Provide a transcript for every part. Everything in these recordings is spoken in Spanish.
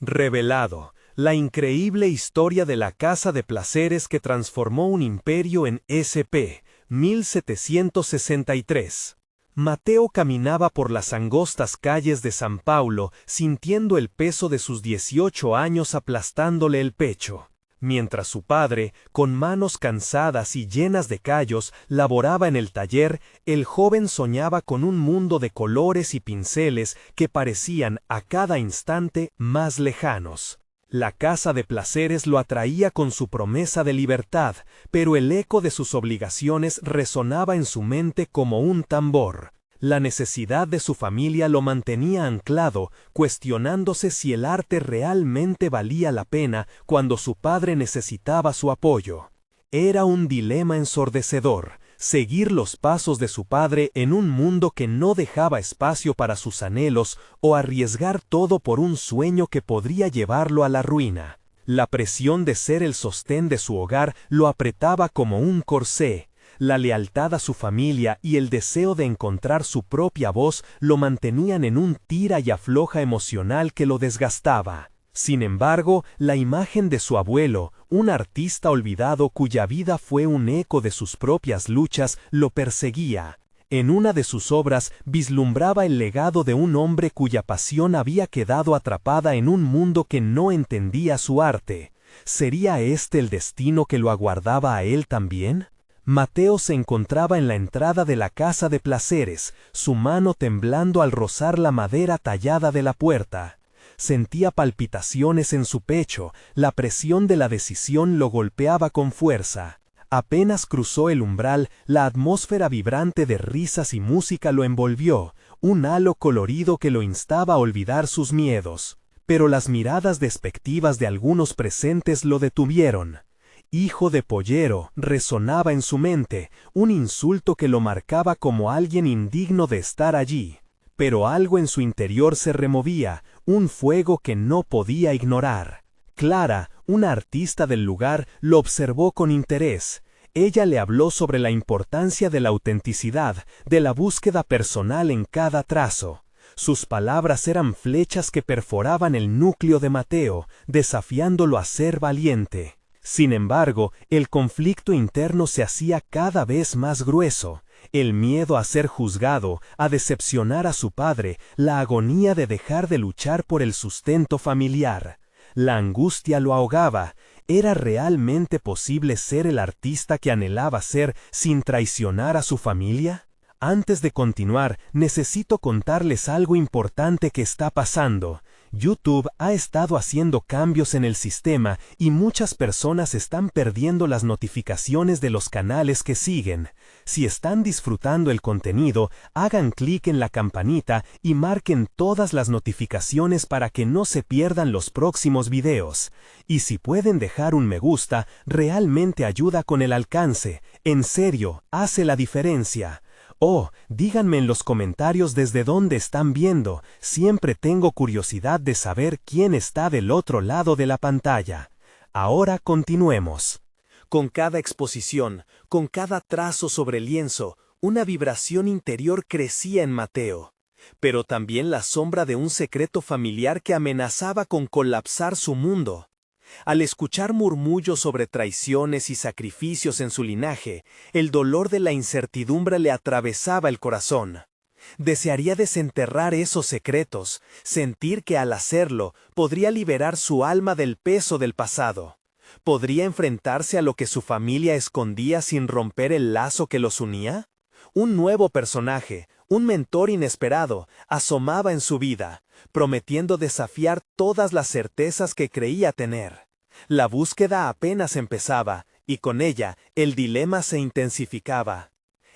Revelado, la increíble historia de la casa de placeres que transformó un imperio en SP, 1763. Mateo caminaba por las angostas calles de San Paulo, sintiendo el peso de sus 18 años aplastándole el pecho. Mientras su padre, con manos cansadas y llenas de callos, laboraba en el taller, el joven soñaba con un mundo de colores y pinceles que parecían a cada instante más lejanos. La casa de placeres lo atraía con su promesa de libertad, pero el eco de sus obligaciones resonaba en su mente como un tambor. La necesidad de su familia lo mantenía anclado, cuestionándose si el arte realmente valía la pena cuando su padre necesitaba su apoyo. Era un dilema ensordecedor, seguir los pasos de su padre en un mundo que no dejaba espacio para sus anhelos o arriesgar todo por un sueño que podría llevarlo a la ruina. La presión de ser el sostén de su hogar lo apretaba como un corsé. La lealtad a su familia y el deseo de encontrar su propia voz lo mantenían en un tira y afloja emocional que lo desgastaba. Sin embargo, la imagen de su abuelo, un artista olvidado cuya vida fue un eco de sus propias luchas, lo perseguía. En una de sus obras vislumbraba el legado de un hombre cuya pasión había quedado atrapada en un mundo que no entendía su arte. ¿Sería este el destino que lo aguardaba a él también? Mateo se encontraba en la entrada de la casa de placeres, su mano temblando al rozar la madera tallada de la puerta. Sentía palpitaciones en su pecho, la presión de la decisión lo golpeaba con fuerza. Apenas cruzó el umbral, la atmósfera vibrante de risas y música lo envolvió, un halo colorido que lo instaba a olvidar sus miedos. Pero las miradas despectivas de algunos presentes lo detuvieron. Hijo de pollero, resonaba en su mente, un insulto que lo marcaba como alguien indigno de estar allí. Pero algo en su interior se removía, un fuego que no podía ignorar. Clara, una artista del lugar, lo observó con interés. Ella le habló sobre la importancia de la autenticidad, de la búsqueda personal en cada trazo. Sus palabras eran flechas que perforaban el núcleo de Mateo, desafiándolo a ser valiente. Sin embargo, el conflicto interno se hacía cada vez más grueso. El miedo a ser juzgado, a decepcionar a su padre, la agonía de dejar de luchar por el sustento familiar. La angustia lo ahogaba. ¿Era realmente posible ser el artista que anhelaba ser sin traicionar a su familia? Antes de continuar, necesito contarles algo importante que está pasando. YouTube ha estado haciendo cambios en el sistema y muchas personas están perdiendo las notificaciones de los canales que siguen. Si están disfrutando el contenido, hagan clic en la campanita y marquen todas las notificaciones para que no se pierdan los próximos videos. Y si pueden dejar un me gusta, realmente ayuda con el alcance. En serio, hace la diferencia. Oh, díganme en los comentarios desde dónde están viendo, siempre tengo curiosidad de saber quién está del otro lado de la pantalla. Ahora continuemos. Con cada exposición, con cada trazo sobre lienzo, una vibración interior crecía en Mateo. Pero también la sombra de un secreto familiar que amenazaba con colapsar su mundo. Al escuchar murmullos sobre traiciones y sacrificios en su linaje, el dolor de la incertidumbre le atravesaba el corazón. Desearía desenterrar esos secretos, sentir que al hacerlo podría liberar su alma del peso del pasado. ¿Podría enfrentarse a lo que su familia escondía sin romper el lazo que los unía? Un nuevo personaje, un mentor inesperado, asomaba en su vida, prometiendo desafiar todas las certezas que creía tener. La búsqueda apenas empezaba, y con ella el dilema se intensificaba.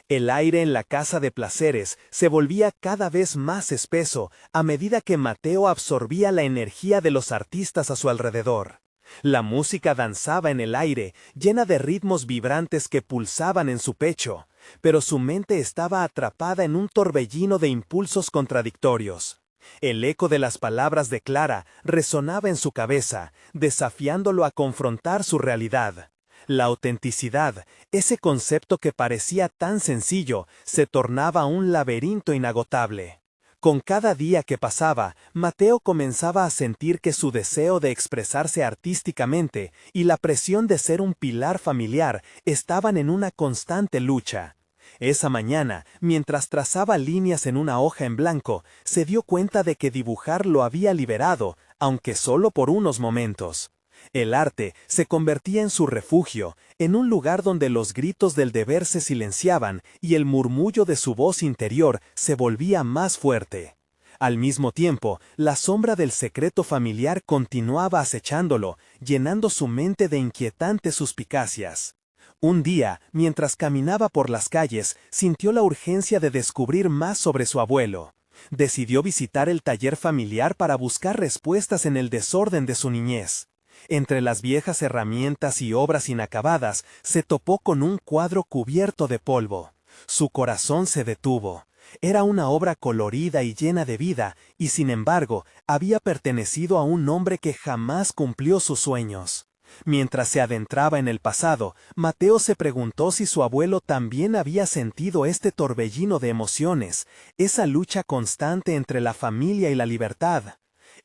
El aire en la casa de placeres se volvía cada vez más espeso a medida que Mateo absorbía la energía de los artistas a su alrededor. La música danzaba en el aire, llena de ritmos vibrantes que pulsaban en su pecho, pero su mente estaba atrapada en un torbellino de impulsos contradictorios. El eco de las palabras de Clara resonaba en su cabeza, desafiándolo a confrontar su realidad. La autenticidad, ese concepto que parecía tan sencillo, se tornaba un laberinto inagotable. Con cada día que pasaba, Mateo comenzaba a sentir que su deseo de expresarse artísticamente y la presión de ser un pilar familiar estaban en una constante lucha. Esa mañana, mientras trazaba líneas en una hoja en blanco, se dio cuenta de que dibujar lo había liberado, aunque solo por unos momentos. El arte se convertía en su refugio, en un lugar donde los gritos del deber se silenciaban y el murmullo de su voz interior se volvía más fuerte. Al mismo tiempo, la sombra del secreto familiar continuaba acechándolo, llenando su mente de inquietantes suspicacias. Un día, mientras caminaba por las calles, sintió la urgencia de descubrir más sobre su abuelo. Decidió visitar el taller familiar para buscar respuestas en el desorden de su niñez. Entre las viejas herramientas y obras inacabadas, se topó con un cuadro cubierto de polvo. Su corazón se detuvo. Era una obra colorida y llena de vida, y sin embargo, había pertenecido a un hombre que jamás cumplió sus sueños. Mientras se adentraba en el pasado, Mateo se preguntó si su abuelo también había sentido este torbellino de emociones, esa lucha constante entre la familia y la libertad.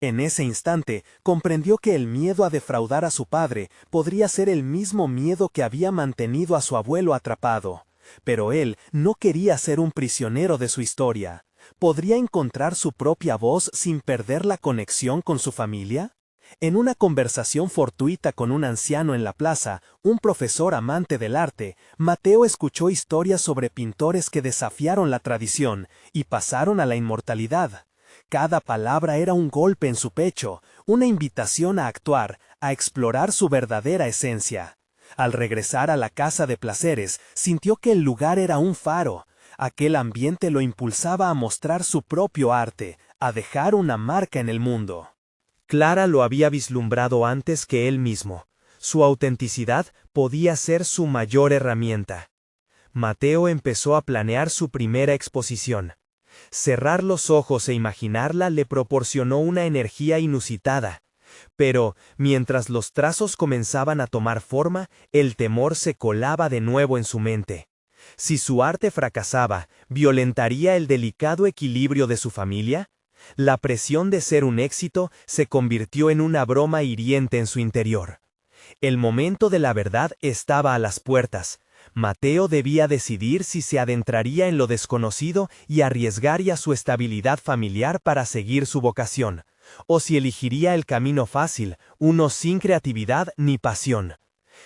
En ese instante, comprendió que el miedo a defraudar a su padre podría ser el mismo miedo que había mantenido a su abuelo atrapado. Pero él no quería ser un prisionero de su historia. ¿Podría encontrar su propia voz sin perder la conexión con su familia? En una conversación fortuita con un anciano en la plaza, un profesor amante del arte, Mateo escuchó historias sobre pintores que desafiaron la tradición y pasaron a la inmortalidad. Cada palabra era un golpe en su pecho, una invitación a actuar, a explorar su verdadera esencia. Al regresar a la casa de placeres, sintió que el lugar era un faro. Aquel ambiente lo impulsaba a mostrar su propio arte, a dejar una marca en el mundo. Clara lo había vislumbrado antes que él mismo. Su autenticidad podía ser su mayor herramienta. Mateo empezó a planear su primera exposición. Cerrar los ojos e imaginarla le proporcionó una energía inusitada. Pero, mientras los trazos comenzaban a tomar forma, el temor se colaba de nuevo en su mente. Si su arte fracasaba, ¿violentaría el delicado equilibrio de su familia? La presión de ser un éxito se convirtió en una broma hiriente en su interior. El momento de la verdad estaba a las puertas. Mateo debía decidir si se adentraría en lo desconocido y arriesgaría su estabilidad familiar para seguir su vocación, o si elegiría el camino fácil, uno sin creatividad ni pasión.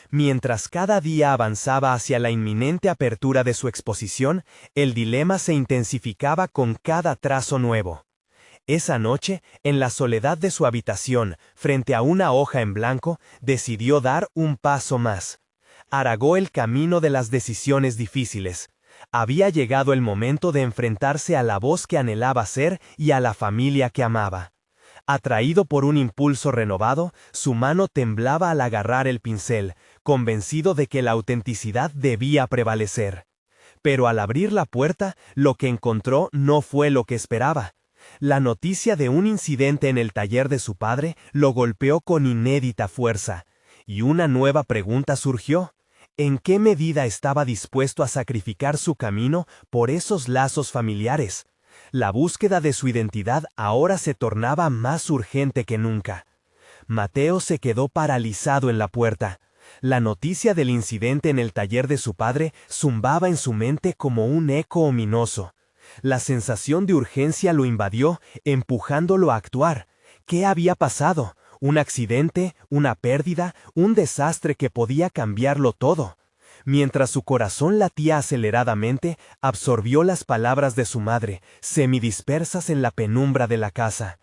Mientras cada día avanzaba hacia la inminente apertura de su exposición, el dilema se intensificaba con cada trazo nuevo. Esa noche, en la soledad de su habitación, frente a una hoja en blanco, decidió dar un paso más. Aragó el camino de las decisiones difíciles. Había llegado el momento de enfrentarse a la voz que anhelaba ser y a la familia que amaba. Atraído por un impulso renovado, su mano temblaba al agarrar el pincel, convencido de que la autenticidad debía prevalecer. Pero al abrir la puerta, lo que encontró no fue lo que esperaba. La noticia de un incidente en el taller de su padre lo golpeó con inédita fuerza, y una nueva pregunta surgió. ¿En qué medida estaba dispuesto a sacrificar su camino por esos lazos familiares? La búsqueda de su identidad ahora se tornaba más urgente que nunca. Mateo se quedó paralizado en la puerta. La noticia del incidente en el taller de su padre zumbaba en su mente como un eco ominoso. La sensación de urgencia lo invadió, empujándolo a actuar. ¿Qué había pasado? ¿Un accidente? ¿Una pérdida? ¿Un desastre que podía cambiarlo todo? Mientras su corazón latía aceleradamente, absorbió las palabras de su madre, semidispersas en la penumbra de la casa.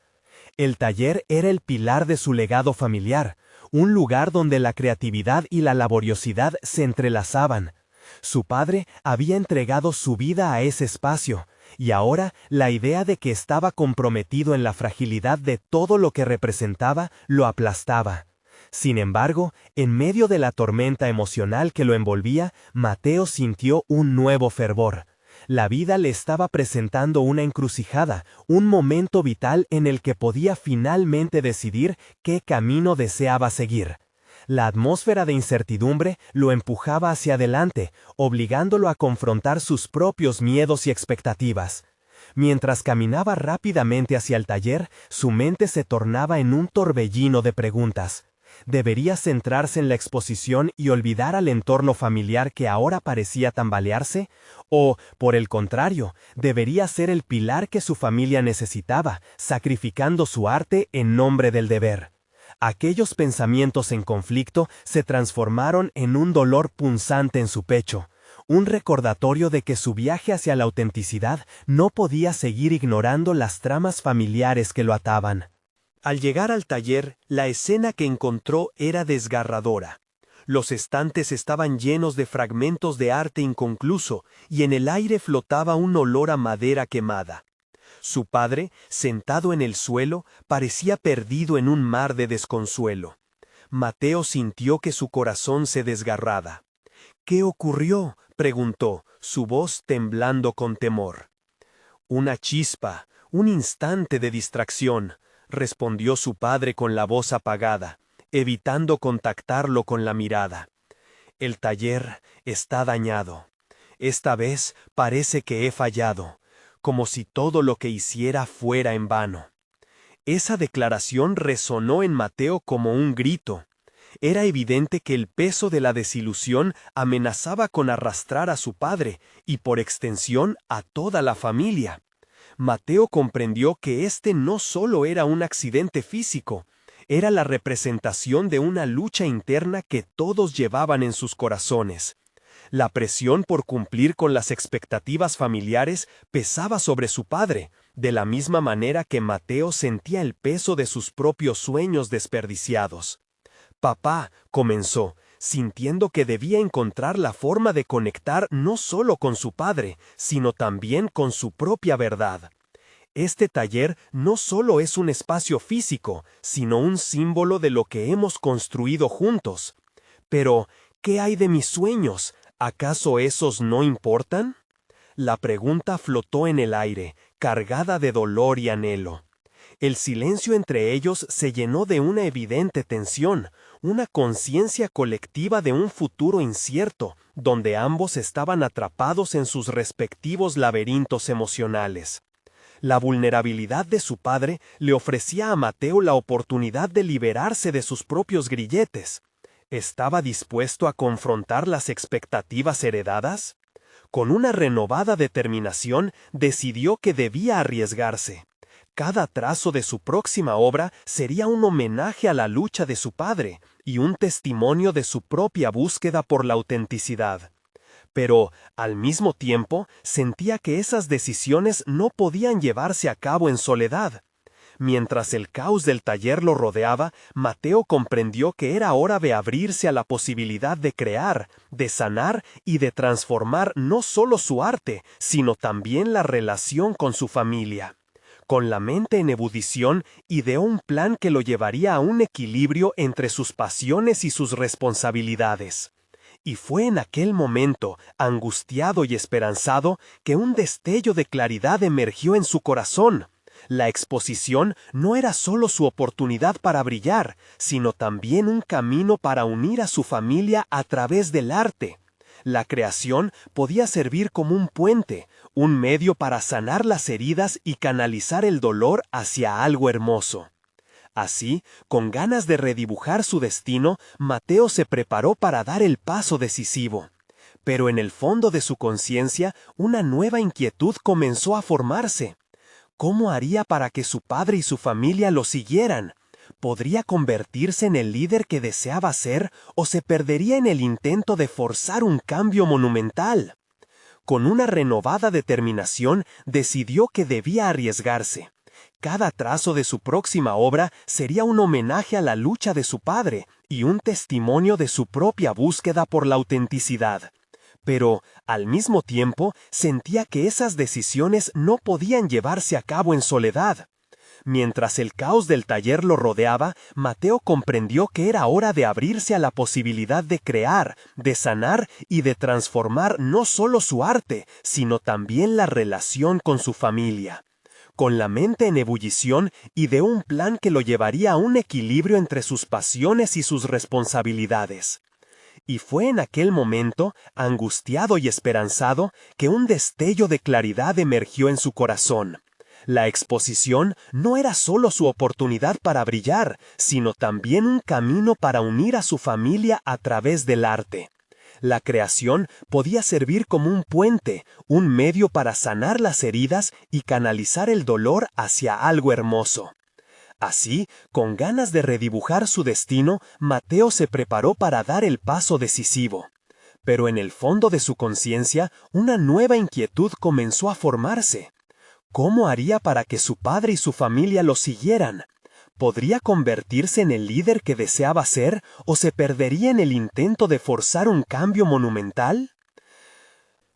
El taller era el pilar de su legado familiar, un lugar donde la creatividad y la laboriosidad se entrelazaban. Su padre había entregado su vida a ese espacio, y ahora la idea de que estaba comprometido en la fragilidad de todo lo que representaba lo aplastaba. Sin embargo, en medio de la tormenta emocional que lo envolvía, Mateo sintió un nuevo fervor. La vida le estaba presentando una encrucijada, un momento vital en el que podía finalmente decidir qué camino deseaba seguir. La atmósfera de incertidumbre lo empujaba hacia adelante, obligándolo a confrontar sus propios miedos y expectativas. Mientras caminaba rápidamente hacia el taller, su mente se tornaba en un torbellino de preguntas. ¿Debería centrarse en la exposición y olvidar al entorno familiar que ahora parecía tambalearse? ¿O, por el contrario, debería ser el pilar que su familia necesitaba, sacrificando su arte en nombre del deber? Aquellos pensamientos en conflicto se transformaron en un dolor punzante en su pecho, un recordatorio de que su viaje hacia la autenticidad no podía seguir ignorando las tramas familiares que lo ataban. Al llegar al taller, la escena que encontró era desgarradora. Los estantes estaban llenos de fragmentos de arte inconcluso y en el aire flotaba un olor a madera quemada. Su padre, sentado en el suelo, parecía perdido en un mar de desconsuelo. Mateo sintió que su corazón se desgarraba. «¿Qué ocurrió?», preguntó, su voz temblando con temor. «Una chispa, un instante de distracción», respondió su padre con la voz apagada, evitando contactarlo con la mirada. «El taller está dañado. Esta vez parece que he fallado, como si todo lo que hiciera fuera en vano». Esa declaración resonó en Mateo como un grito. Era evidente que el peso de la desilusión amenazaba con arrastrar a su padre y por extensión a toda la familia. Mateo comprendió que este no solo era un accidente físico, era la representación de una lucha interna que todos llevaban en sus corazones. La presión por cumplir con las expectativas familiares pesaba sobre su padre, de la misma manera que Mateo sentía el peso de sus propios sueños desperdiciados. «Papá», comenzó, sintiendo que debía encontrar la forma de conectar no solo con su padre, sino también con su propia verdad. Este taller no solo es un espacio físico, sino un símbolo de lo que hemos construido juntos. Pero, ¿qué hay de mis sueños? ¿Acaso esos no importan? La pregunta flotó en el aire, cargada de dolor y anhelo. El silencio entre ellos se llenó de una evidente tensión, una conciencia colectiva de un futuro incierto, donde ambos estaban atrapados en sus respectivos laberintos emocionales. La vulnerabilidad de su padre le ofrecía a Mateo la oportunidad de liberarse de sus propios grilletes. ¿Estaba dispuesto a confrontar las expectativas heredadas? Con una renovada determinación, decidió que debía arriesgarse. Cada trazo de su próxima obra sería un homenaje a la lucha de su padre y un testimonio de su propia búsqueda por la autenticidad. Pero, al mismo tiempo, sentía que esas decisiones no podían llevarse a cabo en soledad. Mientras el caos del taller lo rodeaba, Mateo comprendió que era hora de abrirse a la posibilidad de crear, de sanar y de transformar no solo su arte, sino también la relación con su familia. Con la mente en ebullición, ideó un plan que lo llevaría a un equilibrio entre sus pasiones y sus responsabilidades. Y fue en aquel momento, angustiado y esperanzado, que un destello de claridad emergió en su corazón. La exposición no era solo su oportunidad para brillar, sino también un camino para unir a su familia a través del arte. La creación podía servir como un puente, un medio para sanar las heridas y canalizar el dolor hacia algo hermoso. Así, con ganas de redibujar su destino, Mateo se preparó para dar el paso decisivo. Pero en el fondo de su conciencia, una nueva inquietud comenzó a formarse. ¿Cómo haría para que su padre y su familia lo siguieran? ¿Podría convertirse en el líder que deseaba ser o se perdería en el intento de forzar un cambio monumental? Con una renovada determinación, decidió que debía arriesgarse. Cada trazo de su próxima obra sería un homenaje a la lucha de su padre y un testimonio de su propia búsqueda por la autenticidad. Pero, al mismo tiempo, sentía que esas decisiones no podían llevarse a cabo en soledad. Mientras el caos del taller lo rodeaba, Mateo comprendió que era hora de abrirse a la posibilidad de crear, de sanar y de transformar no solo su arte, sino también la relación con su familia. Con la mente en ebullición, ideó un plan que lo llevaría a un equilibrio entre sus pasiones y sus responsabilidades. Y fue en aquel momento, angustiado y esperanzado, que un destello de claridad emergió en su corazón. La exposición no era solo su oportunidad para brillar, sino también un camino para unir a su familia a través del arte. La creación podía servir como un puente, un medio para sanar las heridas y canalizar el dolor hacia algo hermoso. Así, con ganas de redibujar su destino, Mateo se preparó para dar el paso decisivo. Pero en el fondo de su conciencia, una nueva inquietud comenzó a formarse. ¿Cómo haría para que su padre y su familia lo siguieran? ¿Podría convertirse en el líder que deseaba ser o se perdería en el intento de forzar un cambio monumental?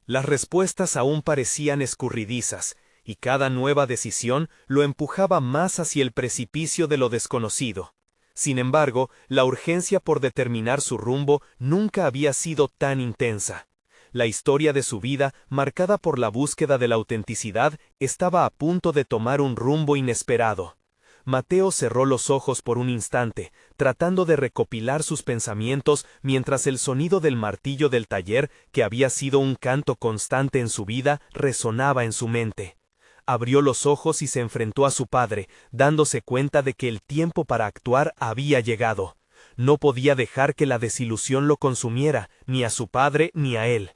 Las respuestas aún parecían escurridizas, y cada nueva decisión lo empujaba más hacia el precipicio de lo desconocido. Sin embargo, la urgencia por determinar su rumbo nunca había sido tan intensa. La historia de su vida, marcada por la búsqueda de la autenticidad, estaba a punto de tomar un rumbo inesperado. Mateo cerró los ojos por un instante, tratando de recopilar sus pensamientos mientras el sonido del martillo del taller, que había sido un canto constante en su vida, resonaba en su mente. Abrió los ojos y se enfrentó a su padre, dándose cuenta de que el tiempo para actuar había llegado. No podía dejar que la desilusión lo consumiera, ni a su padre ni a él.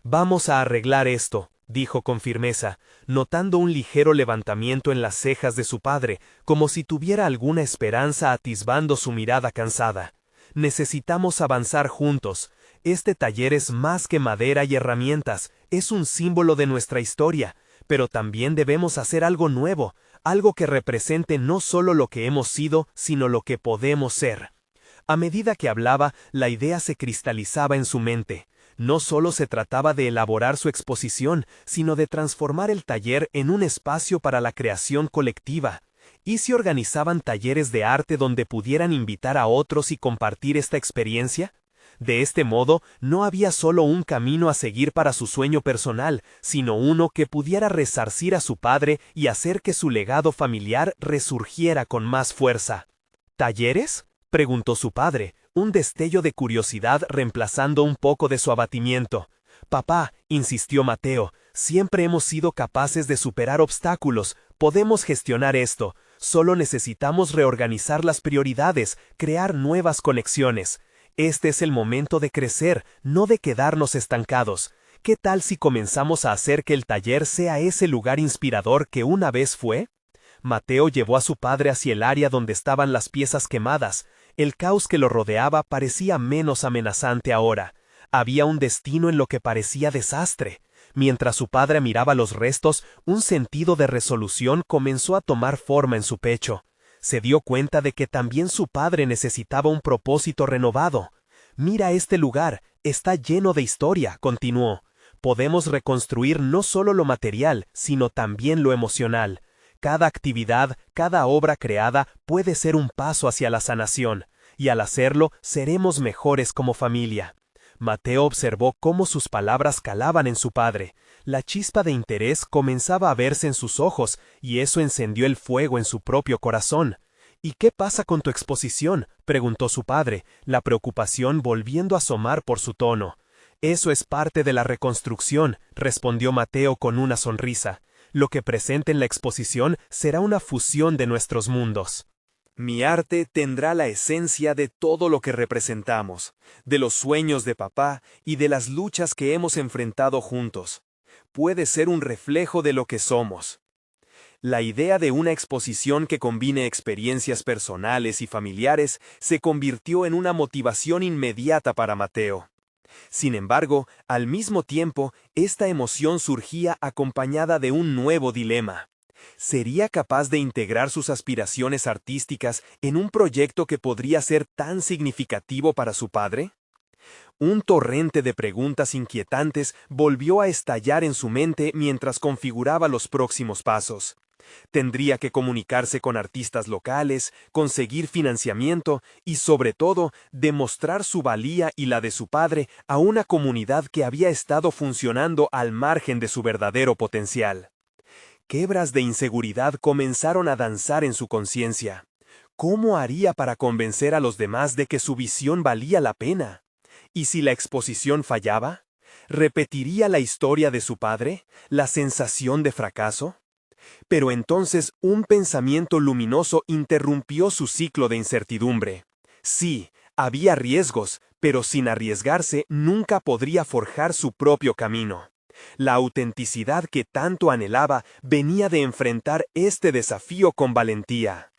«Vamos a arreglar esto», dijo con firmeza, notando un ligero levantamiento en las cejas de su padre, como si tuviera alguna esperanza atisbando su mirada cansada. «Necesitamos avanzar juntos. Este taller es más que madera y herramientas, es un símbolo de nuestra historia, pero también debemos hacer algo nuevo, algo que represente no solo lo que hemos sido, sino lo que podemos ser». A medida que hablaba, la idea se cristalizaba en su mente. No solo se trataba de elaborar su exposición, sino de transformar el taller en un espacio para la creación colectiva. ¿Y si organizaban talleres de arte donde pudieran invitar a otros y compartir esta experiencia? De este modo, no había solo un camino a seguir para su sueño personal, sino uno que pudiera resarcir a su padre y hacer que su legado familiar resurgiera con más fuerza. ¿Talleres?, preguntó su padre, un destello de curiosidad reemplazando un poco de su abatimiento. «Papá», insistió Mateo, «siempre hemos sido capaces de superar obstáculos, podemos gestionar esto, solo necesitamos reorganizar las prioridades, crear nuevas conexiones. Este es el momento de crecer, no de quedarnos estancados. ¿Qué tal si comenzamos a hacer que el taller sea ese lugar inspirador que una vez fue?» Mateo llevó a su padre hacia el área donde estaban las piezas quemadas. El caos que lo rodeaba parecía menos amenazante ahora. Había un destino en lo que parecía desastre. Mientras su padre miraba los restos, un sentido de resolución comenzó a tomar forma en su pecho. Se dio cuenta de que también su padre necesitaba un propósito renovado. «Mira este lugar, está lleno de historia», continuó. «Podemos reconstruir no solo lo material, sino también lo emocional. Cada actividad, cada obra creada puede ser un paso hacia la sanación, y al hacerlo seremos mejores como familia». Mateo observó cómo sus palabras calaban en su padre. La chispa de interés comenzaba a verse en sus ojos, y eso encendió el fuego en su propio corazón. «¿Y qué pasa con tu exposición?», preguntó su padre, la preocupación volviendo a asomar por su tono. «Eso es parte de la reconstrucción», respondió Mateo con una sonrisa. «Lo que presente en la exposición será una fusión de nuestros mundos. Mi arte tendrá la esencia de todo lo que representamos, de los sueños de papá y de las luchas que hemos enfrentado juntos. Puede ser un reflejo de lo que somos». La idea de una exposición que combine experiencias personales y familiares se convirtió en una motivación inmediata para Mateo. Sin embargo, al mismo tiempo, esta emoción surgía acompañada de un nuevo dilema. ¿Sería capaz de integrar sus aspiraciones artísticas en un proyecto que podría ser tan significativo para su padre? Un torrente de preguntas inquietantes volvió a estallar en su mente mientras configuraba los próximos pasos. Tendría que comunicarse con artistas locales, conseguir financiamiento y, sobre todo, demostrar su valía y la de su padre a una comunidad que había estado funcionando al margen de su verdadero potencial. Quebras de inseguridad comenzaron a danzar en su conciencia. ¿Cómo haría para convencer a los demás de que su visión valía la pena? ¿Y si la exposición fallaba? ¿Repetiría la historia de su padre, la sensación de fracaso? Pero entonces un pensamiento luminoso interrumpió su ciclo de incertidumbre. Sí, había riesgos, pero sin arriesgarse nunca podría forjar su propio camino. La autenticidad que tanto anhelaba venía de enfrentar este desafío con valentía.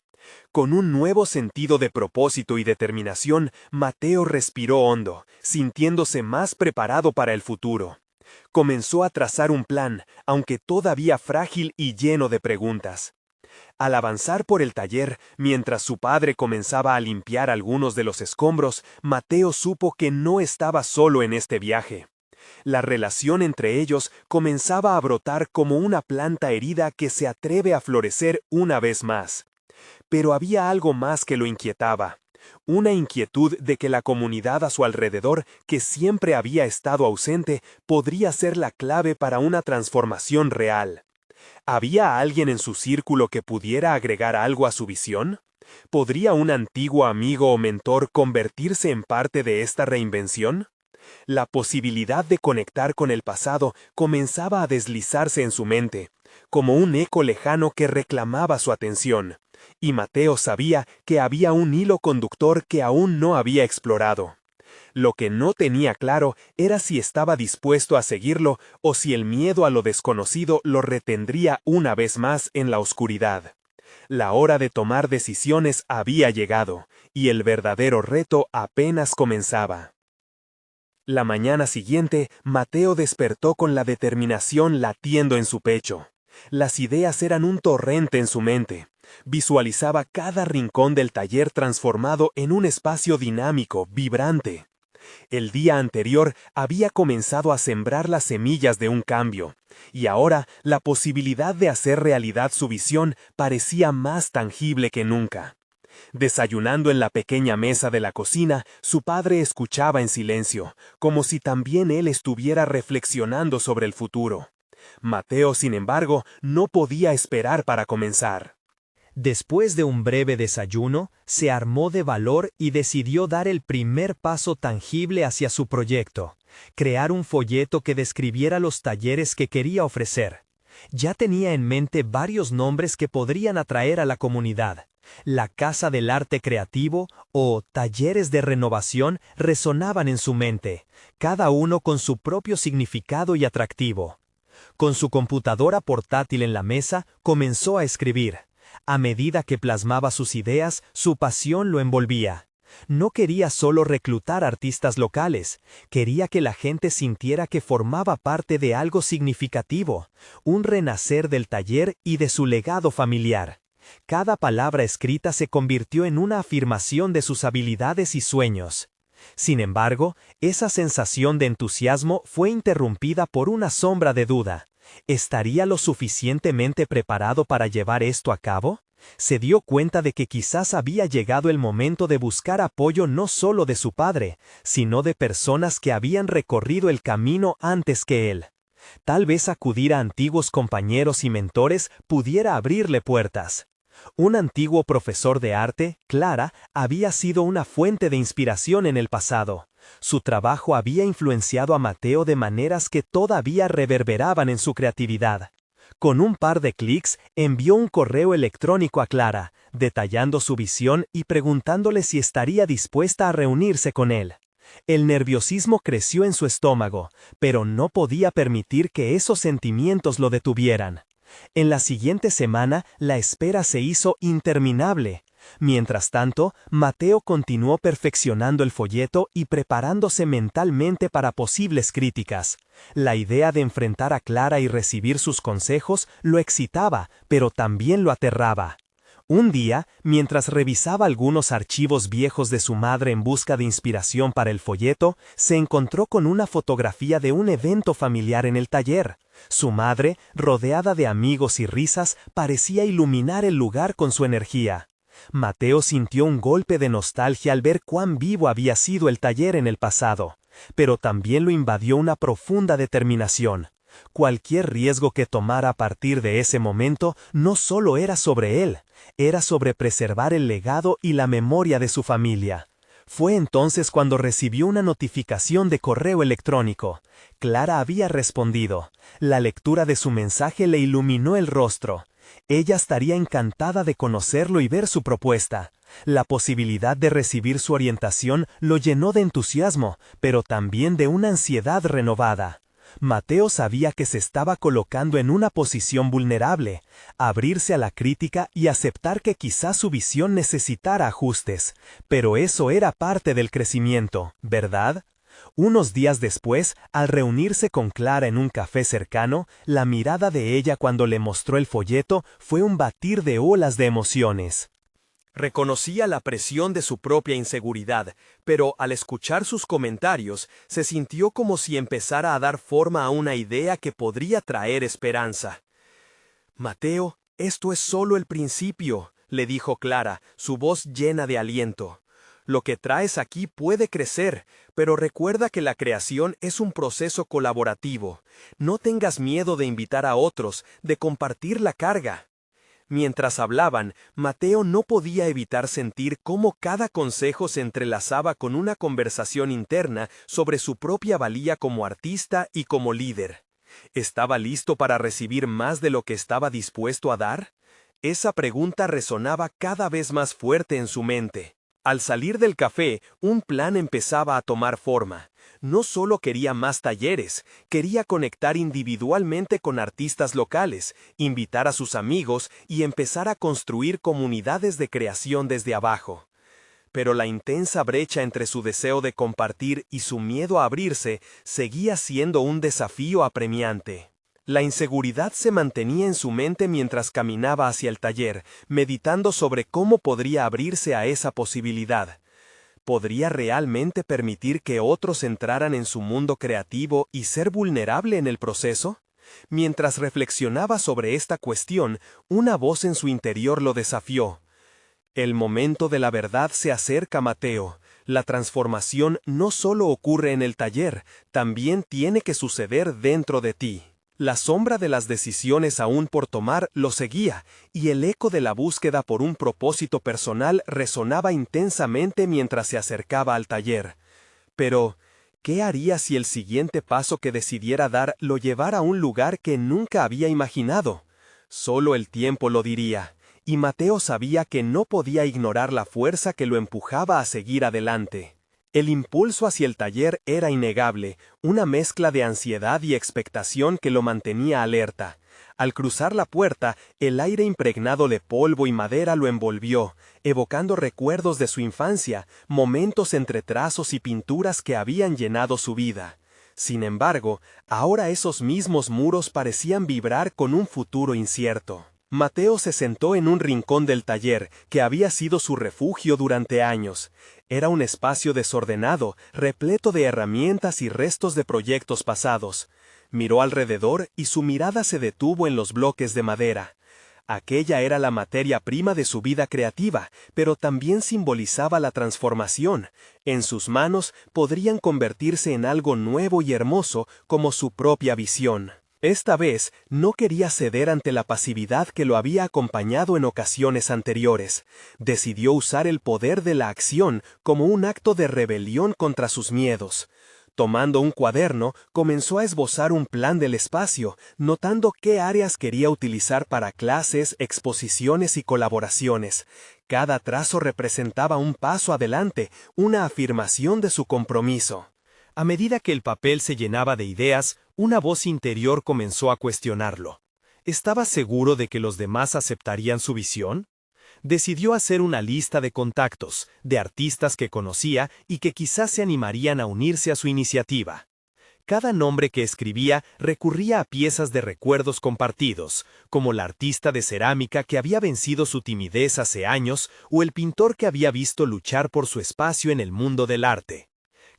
Con un nuevo sentido de propósito y determinación, Mateo respiró hondo, sintiéndose más preparado para el futuro. Comenzó a trazar un plan, aunque todavía frágil y lleno de preguntas. Al avanzar por el taller, mientras su padre comenzaba a limpiar algunos de los escombros, Mateo supo que no estaba solo en este viaje. La relación entre ellos comenzaba a brotar como una planta herida que se atreve a florecer una vez más. Pero había algo más que lo inquietaba. Una inquietud de que la comunidad a su alrededor, que siempre había estado ausente, podría ser la clave para una transformación real. ¿Había alguien en su círculo que pudiera agregar algo a su visión? ¿Podría un antiguo amigo o mentor convertirse en parte de esta reinvención? La posibilidad de conectar con el pasado comenzaba a deslizarse en su mente, como un eco lejano que reclamaba su atención. Y Mateo sabía que había un hilo conductor que aún no había explorado. Lo que no tenía claro era si estaba dispuesto a seguirlo o si el miedo a lo desconocido lo retendría una vez más en la oscuridad. La hora de tomar decisiones había llegado, y el verdadero reto apenas comenzaba. La mañana siguiente, Mateo despertó con la determinación latiendo en su pecho. Las ideas eran un torrente en su mente. Visualizaba cada rincón del taller transformado en un espacio dinámico, vibrante. El día anterior había comenzado a sembrar las semillas de un cambio, y ahora la posibilidad de hacer realidad su visión parecía más tangible que nunca. Desayunando en la pequeña mesa de la cocina, su padre escuchaba en silencio, como si también él estuviera reflexionando sobre el futuro. Mateo, sin embargo, no podía esperar para comenzar. Después de un breve desayuno, se armó de valor y decidió dar el primer paso tangible hacia su proyecto: crear un folleto que describiera los talleres que quería ofrecer. Ya tenía en mente varios nombres que podrían atraer a la comunidad. La Casa del Arte Creativo o Talleres de Renovación resonaban en su mente, cada uno con su propio significado y atractivo. Con su computadora portátil en la mesa, comenzó a escribir. A medida que plasmaba sus ideas, su pasión lo envolvía. No quería solo reclutar artistas locales, quería que la gente sintiera que formaba parte de algo significativo, un renacer del taller y de su legado familiar. Cada palabra escrita se convirtió en una afirmación de sus habilidades y sueños. Sin embargo, esa sensación de entusiasmo fue interrumpida por una sombra de duda. ¿Estaría lo suficientemente preparado para llevar esto a cabo? Se dio cuenta de que quizás había llegado el momento de buscar apoyo no solo de su padre, sino de personas que habían recorrido el camino antes que él. Tal vez acudir a antiguos compañeros y mentores pudiera abrirle puertas. Un antiguo profesor de arte, Clara, había sido una fuente de inspiración en el pasado. Su trabajo había influenciado a Mateo de maneras que todavía reverberaban en su creatividad. Con un par de clics, envió un correo electrónico a Clara, detallando su visión y preguntándole si estaría dispuesta a reunirse con él. El nerviosismo creció en su estómago, pero no podía permitir que esos sentimientos lo detuvieran. En la siguiente semana, la espera se hizo interminable. Mientras tanto, Mateo continuó perfeccionando el folleto y preparándose mentalmente para posibles críticas. La idea de enfrentar a Clara y recibir sus consejos lo excitaba, pero también lo aterraba. Un día, mientras revisaba algunos archivos viejos de su madre en busca de inspiración para el folleto, se encontró con una fotografía de un evento familiar en el taller. Su madre, rodeada de amigos y risas, parecía iluminar el lugar con su energía. Mateo sintió un golpe de nostalgia al ver cuán vivo había sido el taller en el pasado, pero también lo invadió una profunda determinación. Cualquier riesgo que tomara a partir de ese momento no solo era sobre él, era sobre preservar el legado y la memoria de su familia. Fue entonces cuando recibió una notificación de correo electrónico. Clara había respondido. La lectura de su mensaje le iluminó el rostro. Ella estaría encantada de conocerlo y ver su propuesta. La posibilidad de recibir su orientación lo llenó de entusiasmo, pero también de una ansiedad renovada. Mateo sabía que se estaba colocando en una posición vulnerable, abrirse a la crítica y aceptar que quizás su visión necesitara ajustes, pero eso era parte del crecimiento, ¿verdad? Unos días después, al reunirse con Clara en un café cercano, la mirada de ella cuando le mostró el folleto fue un batir de olas de emociones. Reconocía la presión de su propia inseguridad, pero al escuchar sus comentarios, se sintió como si empezara a dar forma a una idea que podría traer esperanza. «Mateo, esto es solo el principio», le dijo Clara, su voz llena de aliento. «Lo que traes aquí puede crecer, pero recuerda que la creación es un proceso colaborativo. No tengas miedo de invitar a otros, de compartir la carga». Mientras hablaban, Mateo no podía evitar sentir cómo cada consejo se entrelazaba con una conversación interna sobre su propia valía como artista y como líder. ¿Estaba listo para recibir más de lo que estaba dispuesto a dar? Esa pregunta resonaba cada vez más fuerte en su mente. Al salir del café, un plan empezaba a tomar forma. No solo quería más talleres, quería conectar individualmente con artistas locales, invitar a sus amigos y empezar a construir comunidades de creación desde abajo. Pero la intensa brecha entre su deseo de compartir y su miedo a abrirse seguía siendo un desafío apremiante. La inseguridad se mantenía en su mente mientras caminaba hacia el taller, meditando sobre cómo podría abrirse a esa posibilidad. ¿Podría realmente permitir que otros entraran en su mundo creativo y ser vulnerable en el proceso? Mientras reflexionaba sobre esta cuestión, una voz en su interior lo desafió. «El momento de la verdad se acerca, Mateo. La transformación no solo ocurre en el taller, también tiene que suceder dentro de ti». La sombra de las decisiones aún por tomar lo seguía, y el eco de la búsqueda por un propósito personal resonaba intensamente mientras se acercaba al taller. Pero, ¿qué haría si el siguiente paso que decidiera dar lo llevara a un lugar que nunca había imaginado? Solo el tiempo lo diría, y Mateo sabía que no podía ignorar la fuerza que lo empujaba a seguir adelante. El impulso hacia el taller era innegable, una mezcla de ansiedad y expectación que lo mantenía alerta. Al cruzar la puerta, el aire impregnado de polvo y madera lo envolvió, evocando recuerdos de su infancia, momentos entre trazos y pinturas que habían llenado su vida. Sin embargo, ahora esos mismos muros parecían vibrar con un futuro incierto. Mateo se sentó en un rincón del taller, que había sido su refugio durante años. Era un espacio desordenado, repleto de herramientas y restos de proyectos pasados. Miró alrededor y su mirada se detuvo en los bloques de madera. Aquella era la materia prima de su vida creativa, pero también simbolizaba la transformación. En sus manos podrían convertirse en algo nuevo y hermoso como su propia visión. Esta vez no quería ceder ante la pasividad que lo había acompañado en ocasiones anteriores. Decidió usar el poder de la acción como un acto de rebelión contra sus miedos. Tomando un cuaderno, comenzó a esbozar un plan del espacio, notando qué áreas quería utilizar para clases, exposiciones y colaboraciones. Cada trazo representaba un paso adelante, una afirmación de su compromiso. A medida que el papel se llenaba de ideas, una voz interior comenzó a cuestionarlo. ¿Estaba seguro de que los demás aceptarían su visión? Decidió hacer una lista de contactos, de artistas que conocía y que quizás se animarían a unirse a su iniciativa. Cada nombre que escribía recurría a piezas de recuerdos compartidos, como la artista de cerámica que había vencido su timidez hace años o el pintor que había visto luchar por su espacio en el mundo del arte.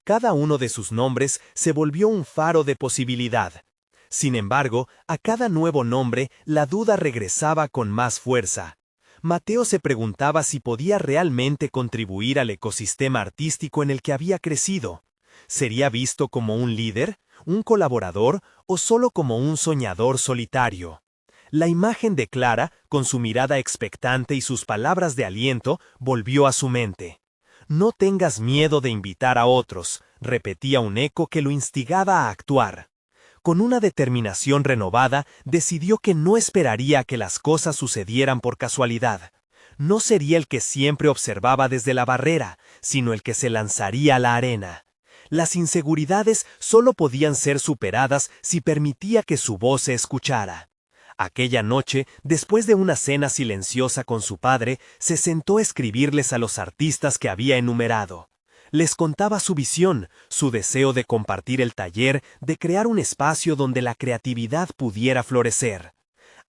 Cada uno de sus nombres se volvió un faro de posibilidad. Sin embargo, a cada nuevo nombre, la duda regresaba con más fuerza. Mateo se preguntaba si podía realmente contribuir al ecosistema artístico en el que había crecido. ¿Sería visto como un líder, un colaborador o solo como un soñador solitario? La imagen de Clara, con su mirada expectante y sus palabras de aliento, volvió a su mente. No tengas miedo de invitar a otros, repetía un eco que lo instigaba a actuar. Con una determinación renovada, decidió que no esperaría a que las cosas sucedieran por casualidad. No sería el que siempre observaba desde la barrera, sino el que se lanzaría a la arena. Las inseguridades solo podían ser superadas si permitía que su voz se escuchara. Aquella noche, después de una cena silenciosa con su padre, se sentó a escribirles a los artistas que había enumerado. Les contaba su visión, su deseo de compartir el taller, de crear un espacio donde la creatividad pudiera florecer.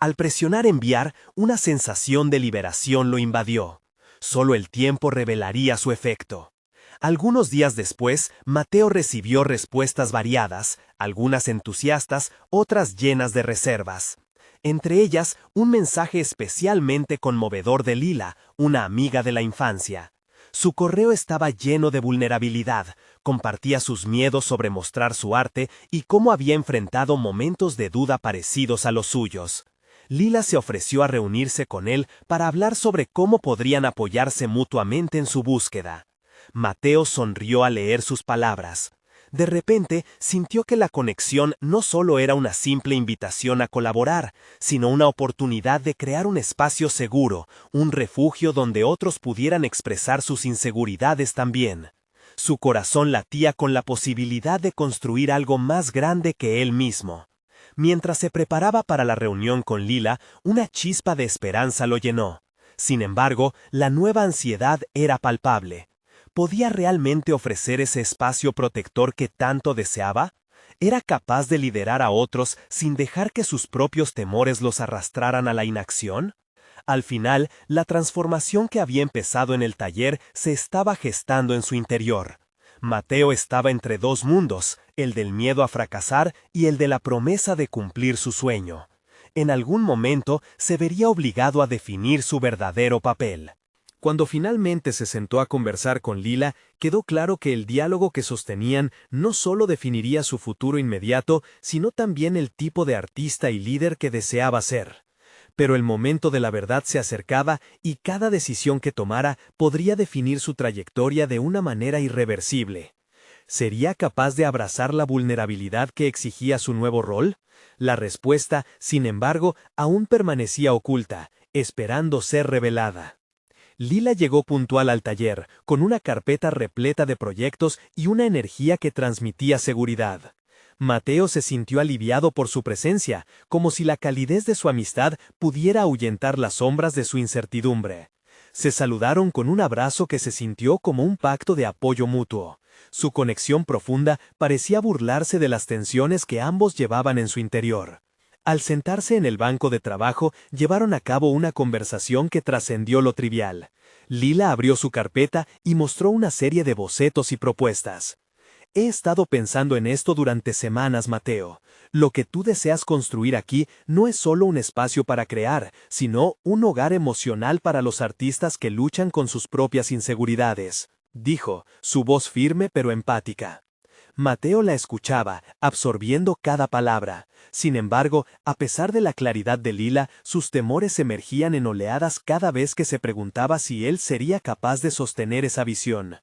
Al presionar enviar, una sensación de liberación lo invadió. Solo el tiempo revelaría su efecto. Algunos días después, Mateo recibió respuestas variadas, algunas entusiastas, otras llenas de reservas. Entre ellas, un mensaje especialmente conmovedor de Lila, una amiga de la infancia. Su correo estaba lleno de vulnerabilidad, compartía sus miedos sobre mostrar su arte y cómo había enfrentado momentos de duda parecidos a los suyos. Lila se ofreció a reunirse con él para hablar sobre cómo podrían apoyarse mutuamente en su búsqueda. Mateo sonrió al leer sus palabras. De repente, sintió que la conexión no solo era una simple invitación a colaborar, sino una oportunidad de crear un espacio seguro, un refugio donde otros pudieran expresar sus inseguridades también. Su corazón latía con la posibilidad de construir algo más grande que él mismo. Mientras se preparaba para la reunión con Lila, una chispa de esperanza lo llenó. Sin embargo, la nueva ansiedad era palpable. ¿Podía realmente ofrecer ese espacio protector que tanto deseaba? ¿Era capaz de liderar a otros sin dejar que sus propios temores los arrastraran a la inacción? Al final, la transformación que había empezado en el taller se estaba gestando en su interior. Mateo estaba entre dos mundos, el del miedo a fracasar y el de la promesa de cumplir su sueño. En algún momento se vería obligado a definir su verdadero papel. Cuando finalmente se sentó a conversar con Lila, quedó claro que el diálogo que sostenían no solo definiría su futuro inmediato, sino también el tipo de artista y líder que deseaba ser. Pero el momento de la verdad se acercaba y cada decisión que tomara podría definir su trayectoria de una manera irreversible. ¿Sería capaz de abrazar la vulnerabilidad que exigía su nuevo rol? La respuesta, sin embargo, aún permanecía oculta, esperando ser revelada. Lila llegó puntual al taller, con una carpeta repleta de proyectos y una energía que transmitía seguridad. Mateo se sintió aliviado por su presencia, como si la calidez de su amistad pudiera ahuyentar las sombras de su incertidumbre. Se saludaron con un abrazo que se sintió como un pacto de apoyo mutuo. Su conexión profunda parecía burlarse de las tensiones que ambos llevaban en su interior. Al sentarse en el banco de trabajo, llevaron a cabo una conversación que trascendió lo trivial. Lila abrió su carpeta y mostró una serie de bocetos y propuestas. He estado pensando en esto durante semanas, Mateo. Lo que tú deseas construir aquí no es solo un espacio para crear, sino un hogar emocional para los artistas que luchan con sus propias inseguridades, dijo, su voz firme pero empática. Mateo la escuchaba, absorbiendo cada palabra. Sin embargo, a pesar de la claridad de Lila, sus temores emergían en oleadas cada vez que se preguntaba si él sería capaz de sostener esa visión.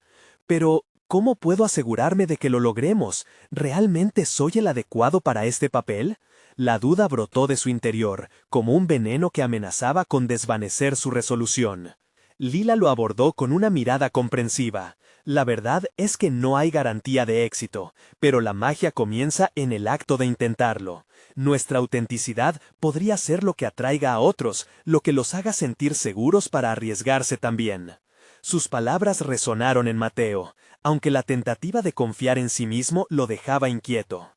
Pero, ¿cómo puedo asegurarme de que lo logremos? ¿Realmente soy el adecuado para este papel? La duda brotó de su interior, como un veneno que amenazaba con desvanecer su resolución. Lila lo abordó con una mirada comprensiva. La verdad es que no hay garantía de éxito, pero la magia comienza en el acto de intentarlo. Nuestra autenticidad podría ser lo que atraiga a otros, lo que los haga sentir seguros para arriesgarse también. Sus palabras resonaron en Mateo, aunque la tentativa de confiar en sí mismo lo dejaba inquieto.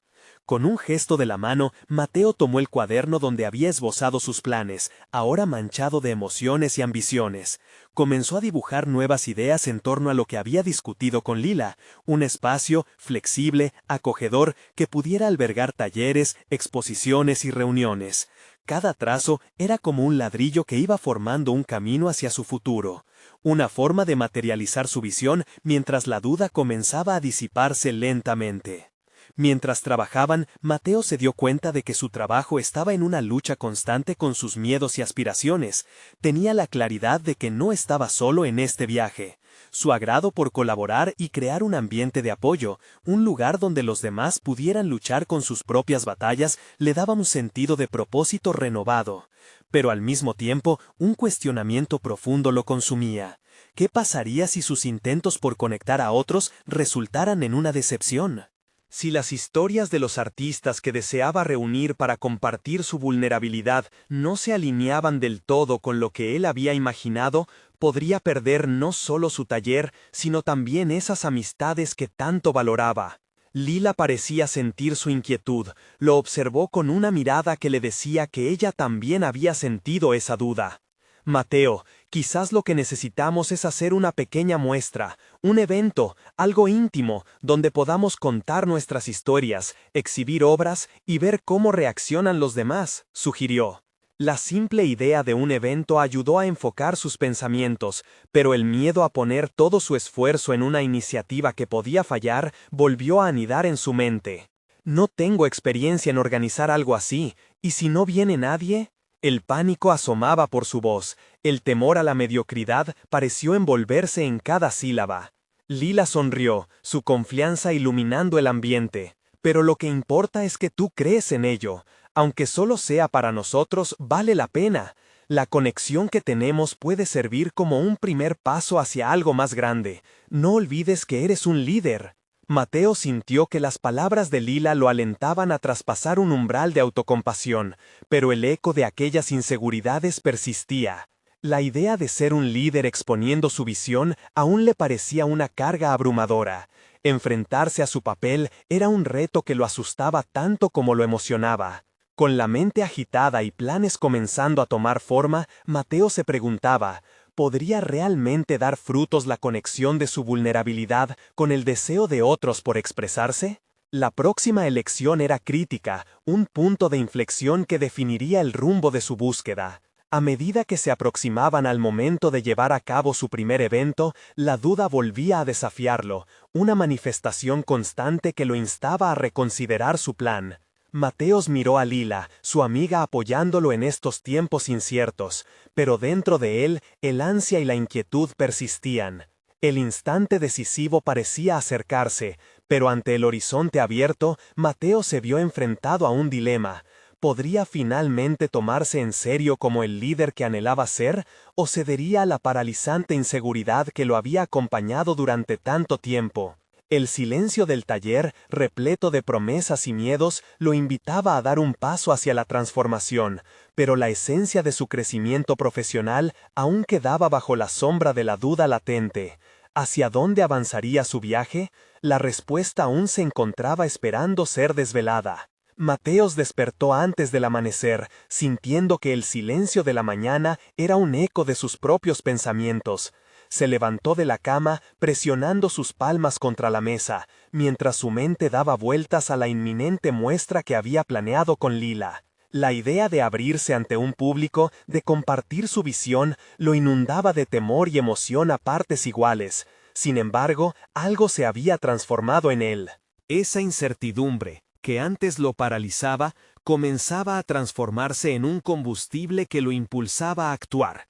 Con un gesto de la mano, Mateo tomó el cuaderno donde había esbozado sus planes, ahora manchado de emociones y ambiciones. Comenzó a dibujar nuevas ideas en torno a lo que había discutido con Lila, un espacio flexible, acogedor, que pudiera albergar talleres, exposiciones y reuniones. Cada trazo era como un ladrillo que iba formando un camino hacia su futuro, una forma de materializar su visión mientras la duda comenzaba a disiparse lentamente. Mientras trabajaban, Mateo se dio cuenta de que su trabajo estaba en una lucha constante con sus miedos y aspiraciones. Tenía la claridad de que no estaba solo en este viaje. Su agrado por colaborar y crear un ambiente de apoyo, un lugar donde los demás pudieran luchar con sus propias batallas, le daba un sentido de propósito renovado. Pero al mismo tiempo, un cuestionamiento profundo lo consumía. ¿Qué pasaría si sus intentos por conectar a otros resultaran en una decepción? Si las historias de los artistas que deseaba reunir para compartir su vulnerabilidad no se alineaban del todo con lo que él había imaginado, podría perder no solo su taller, sino también esas amistades que tanto valoraba. Lila parecía sentir su inquietud, lo observó con una mirada que le decía que ella también había sentido esa duda. Mateo, quizás lo que necesitamos es hacer una pequeña muestra, un evento, algo íntimo, donde podamos contar nuestras historias, exhibir obras y ver cómo reaccionan los demás, sugirió. La simple idea de un evento ayudó a enfocar sus pensamientos, pero el miedo a poner todo su esfuerzo en una iniciativa que podía fallar volvió a anidar en su mente. No tengo experiencia en organizar algo así, ¿y si no viene nadie? El pánico asomaba por su voz, el temor a la mediocridad pareció envolverse en cada sílaba. Lila sonrió, su confianza iluminando el ambiente. Pero lo que importa es que tú crees en ello. Aunque solo sea para nosotros, vale la pena. La conexión que tenemos puede servir como un primer paso hacia algo más grande. No olvides que eres un líder. Mateo sintió que las palabras de Lila lo alentaban a traspasar un umbral de autocompasión, pero el eco de aquellas inseguridades persistía. La idea de ser un líder exponiendo su visión aún le parecía una carga abrumadora. Enfrentarse a su papel era un reto que lo asustaba tanto como lo emocionaba. Con la mente agitada y planes comenzando a tomar forma, Mateo se preguntaba, ¿podría realmente dar frutos la conexión de su vulnerabilidad con el deseo de otros por expresarse? La próxima elección era crítica, un punto de inflexión que definiría el rumbo de su búsqueda. A medida que se aproximaban al momento de llevar a cabo su primer evento, la duda volvía a desafiarlo, una manifestación constante que lo instaba a reconsiderar su plan. Mateos miró a Lila, su amiga apoyándolo en estos tiempos inciertos, pero dentro de él, el ansia y la inquietud persistían. El instante decisivo parecía acercarse, pero ante el horizonte abierto, Mateo se vio enfrentado a un dilema. ¿Podría finalmente tomarse en serio como el líder que anhelaba ser, o cedería a la paralizante inseguridad que lo había acompañado durante tanto tiempo? El silencio del taller, repleto de promesas y miedos, lo invitaba a dar un paso hacia la transformación, pero la esencia de su crecimiento profesional aún quedaba bajo la sombra de la duda latente. ¿Hacia dónde avanzaría su viaje? La respuesta aún se encontraba esperando ser desvelada. Mateos despertó antes del amanecer, sintiendo que el silencio de la mañana era un eco de sus propios pensamientos. Se levantó de la cama, presionando sus palmas contra la mesa, mientras su mente daba vueltas a la inminente muestra que había planeado con Lila. La idea de abrirse ante un público, de compartir su visión, lo inundaba de temor y emoción a partes iguales. Sin embargo, algo se había transformado en él. Esa incertidumbre, que antes lo paralizaba, comenzaba a transformarse en un combustible que lo impulsaba a actuar.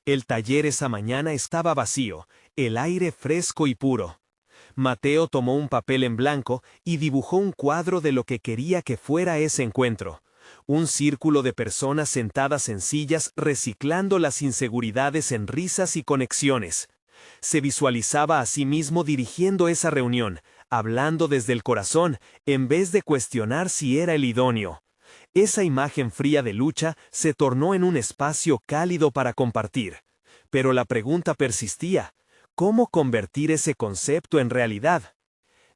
El taller esa mañana estaba vacío, el aire fresco y puro. Mateo tomó un papel en blanco y dibujó un cuadro de lo que quería que fuera ese encuentro. Un círculo de personas sentadas en sillas reciclando las inseguridades en risas y conexiones. Se visualizaba a sí mismo dirigiendo esa reunión, hablando desde el corazón, en vez de cuestionar si era el idóneo. Esa imagen fría de lucha se tornó en un espacio cálido para compartir. Pero la pregunta persistía, ¿cómo convertir ese concepto en realidad?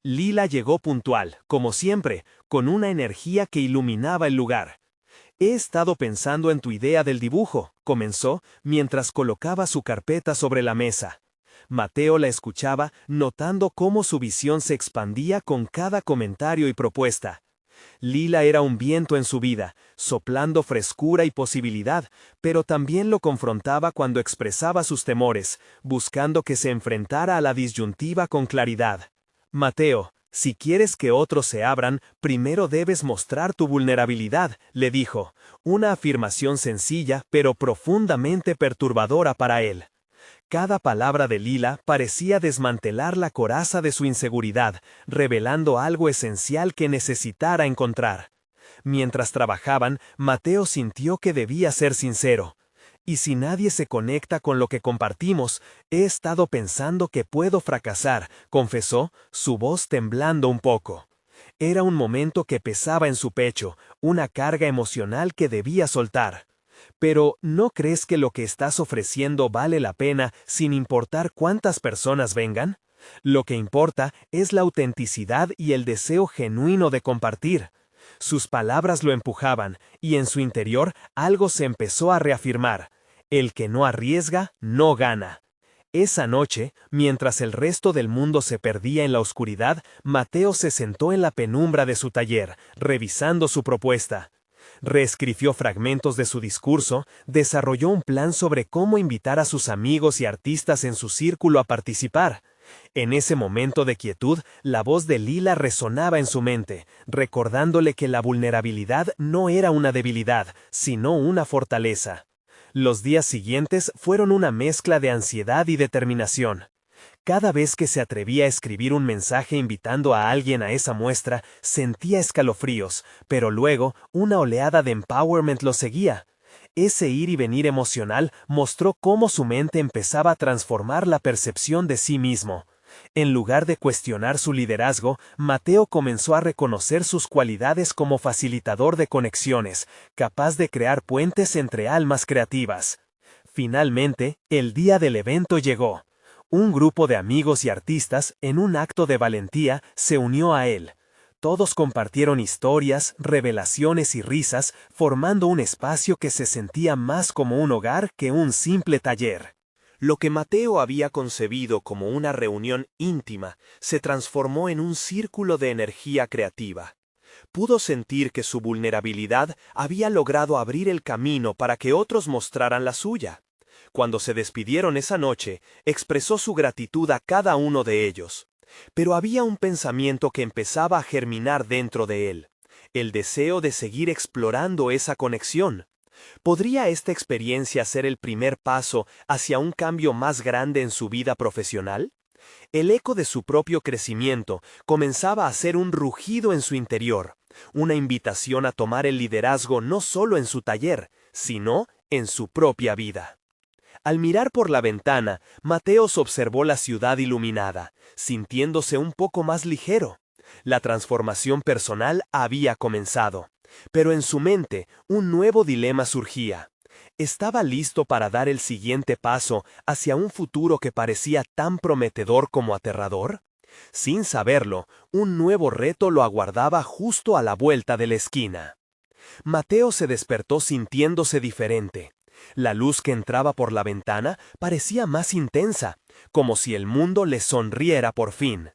Lila llegó puntual, como siempre, con una energía que iluminaba el lugar. He estado pensando en tu idea del dibujo, comenzó, mientras colocaba su carpeta sobre la mesa. Mateo la escuchaba, notando cómo su visión se expandía con cada comentario y propuesta. Lila era un viento en su vida, soplando frescura y posibilidad, pero también lo confrontaba cuando expresaba sus temores, buscando que se enfrentara a la disyuntiva con claridad. Mateo, si quieres que otros se abran, primero debes mostrar tu vulnerabilidad, le dijo, una afirmación sencilla pero profundamente perturbadora para él. Cada palabra de Lila parecía desmantelar la coraza de su inseguridad, revelando algo esencial que necesitara encontrar. Mientras trabajaban, Mateo sintió que debía ser sincero. Y si nadie se conecta con lo que compartimos, he estado pensando que puedo fracasar, confesó, su voz temblando un poco. Era un momento que pesaba en su pecho, una carga emocional que debía soltar. Pero, ¿no crees que lo que estás ofreciendo vale la pena sin importar cuántas personas vengan? Lo que importa es la autenticidad y el deseo genuino de compartir. Sus palabras lo empujaban, y en su interior algo se empezó a reafirmar. El que no arriesga, no gana. Esa noche, mientras el resto del mundo se perdía en la oscuridad, Mateo se sentó en la penumbra de su taller, revisando su propuesta. Reescribió fragmentos de su discurso, desarrolló un plan sobre cómo invitar a sus amigos y artistas en su círculo a participar. En ese momento de quietud, la voz de Lila resonaba en su mente, recordándole que la vulnerabilidad no era una debilidad, sino una fortaleza. Los días siguientes fueron una mezcla de ansiedad y determinación. Cada vez que se atrevía a escribir un mensaje invitando a alguien a esa muestra, sentía escalofríos, pero luego una oleada de empowerment lo seguía. Ese ir y venir emocional mostró cómo su mente empezaba a transformar la percepción de sí mismo. En lugar de cuestionar su liderazgo, Mateo comenzó a reconocer sus cualidades como facilitador de conexiones, capaz de crear puentes entre almas creativas. Finalmente, el día del evento llegó. Un grupo de amigos y artistas, en un acto de valentía, se unió a él. Todos compartieron historias, revelaciones y risas, formando un espacio que se sentía más como un hogar que un simple taller. Lo que Mateo había concebido como una reunión íntima se transformó en un círculo de energía creativa. Pudo sentir que su vulnerabilidad había logrado abrir el camino para que otros mostraran la suya. Cuando se despidieron esa noche, expresó su gratitud a cada uno de ellos. Pero había un pensamiento que empezaba a germinar dentro de él, el deseo de seguir explorando esa conexión. ¿Podría esta experiencia ser el primer paso hacia un cambio más grande en su vida profesional? El eco de su propio crecimiento comenzaba a ser un rugido en su interior, una invitación a tomar el liderazgo no solo en su taller, sino en su propia vida. Al mirar por la ventana, Mateos observó la ciudad iluminada, sintiéndose un poco más ligero. La transformación personal había comenzado, pero en su mente un nuevo dilema surgía. ¿Estaba listo para dar el siguiente paso hacia un futuro que parecía tan prometedor como aterrador? Sin saberlo, un nuevo reto lo aguardaba justo a la vuelta de la esquina. Mateo se despertó sintiéndose diferente. La luz que entraba por la ventana parecía más intensa, como si el mundo le sonriera por fin.